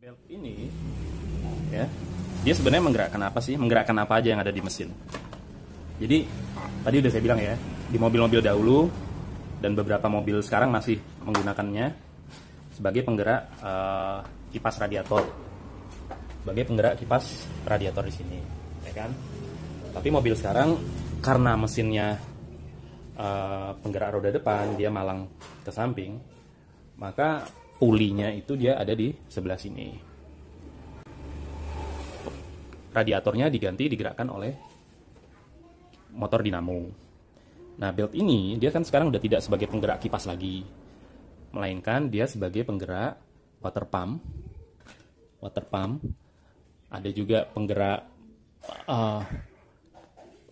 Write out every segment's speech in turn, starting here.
Belt ini ya, dia sebenarnya menggerakkan apa sih? Menggerakkan apa aja yang ada di mesin. Jadi tadi udah saya bilang ya, di mobil-mobil dahulu dan beberapa mobil sekarang masih menggunakannya sebagai penggerak kipas radiator. Sebagai penggerak kipas radiator di sini, ya kan? Tapi mobil sekarang karena mesinnya penggerak roda depan, dia malang ke samping, maka pulinya itu dia ada di sebelah sini. Radiatornya digerakkan oleh motor dinamo. Nah, belt ini dia kan sekarang udah tidak sebagai penggerak kipas lagi, melainkan dia sebagai penggerak water pump. Water pump. Ada juga penggerak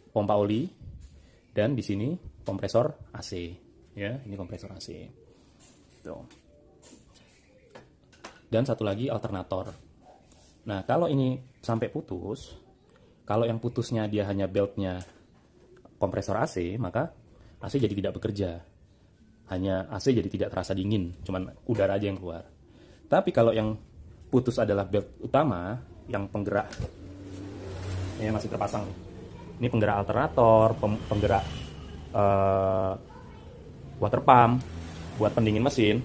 pompa oli, dan di sini kompresor AC. Ya, ini kompresor AC. Tuh. Dan satu lagi alternator. Nah, kalau ini sampai putus, kalau yang putusnya dia hanya beltnya kompresor AC, maka AC jadi tidak bekerja. Hanya AC jadi tidak terasa dingin, cuman udara aja yang keluar. Tapi kalau yang putus adalah belt utama, yang penggerak, ini masih terpasang. Ini penggerak alternator, penggerak water pump, buat pendingin mesin.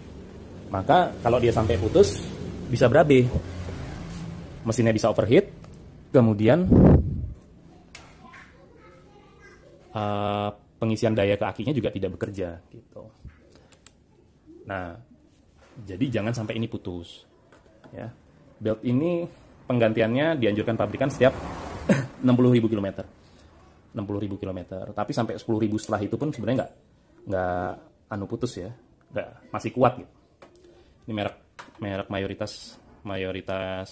Maka kalau dia sampai putus, bisa berabe. Mesinnya bisa overheat, kemudian pengisian daya ke akinya juga tidak bekerja gitu. Nah, jadi jangan sampai ini putus. Ya. Belt ini penggantiannya dianjurkan pabrikan setiap 60.000 km. 60.000 km. Tapi sampai 10.000 setelah itu pun sebenarnya nggak putus ya. Masih kuat gitu. Ini merek mayoritas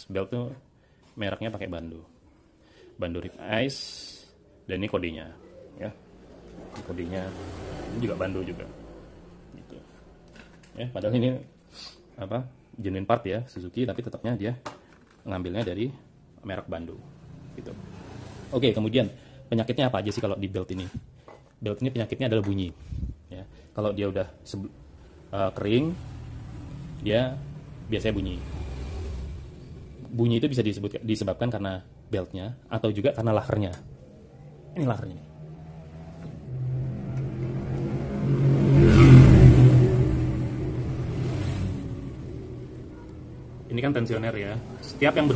belt tuh mereknya pakai Bando Rip Ice, dan ini kodenya ya. Ini kodenya ini juga Bando juga. Gitu. Ya, padahal ini genuine part ya Suzuki, tapi tetapnya dia ngambilnya dari merek Bando gitu. Oke, kemudian penyakitnya apa aja sih kalau di belt ini? Belt ini penyakitnya adalah bunyi ya. Kalau dia udah kering, dia biasanya bunyi. Bunyi itu bisa disebabkan karena beltnya atau juga karena lahernya. Ini lahernya nih. Ini kan tensioner ya. Setiap yang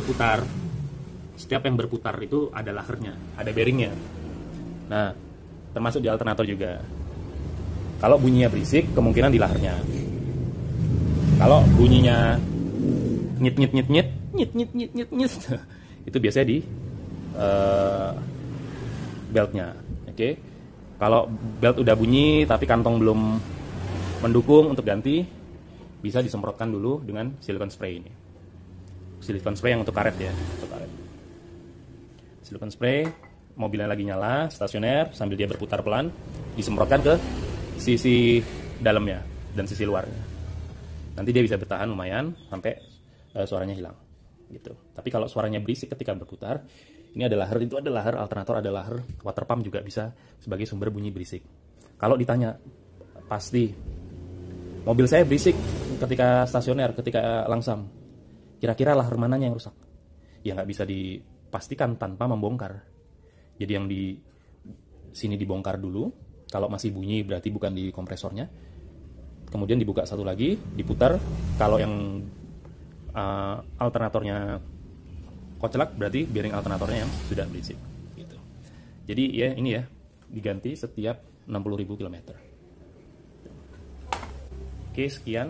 berputar itu ada lahernya, ada bearingnya. Nah, termasuk di alternator juga. Kalau bunyinya berisik, kemungkinan di lahernya. Kalau bunyinya nyit itu biasanya di beltnya. Oke. Kalau belt udah bunyi tapi kantong belum mendukung untuk ganti, bisa disemprotkan dulu dengan silikon spray ini. Silikon spray yang untuk karet ya, untuk karet. Silikon spray, mobilnya lagi nyala, stasioner, sambil dia berputar pelan, disemprotkan ke sisi dalamnya dan sisi luarnya. Nanti dia bisa bertahan lumayan sampai suaranya hilang gitu. Tapi kalau suaranya berisik ketika berputar, ini ada laher, itu ada laher, alternator ada laher, water pump juga bisa sebagai sumber bunyi berisik. Kalau ditanya, pasti mobil saya berisik ketika stasioner, ketika langsam, kira-kira laher mananya yang rusak? Ya nggak bisa dipastikan tanpa membongkar. Jadi yang di sini dibongkar dulu. Kalau masih bunyi berarti bukan di kompresornya. Kemudian dibuka satu lagi, diputar. Kalau yang alternatornya kocelak, berarti bearing alternatornya yang sudah berisik gitu. Jadi ya ini ya, diganti setiap 60.000 km. Oke, sekian.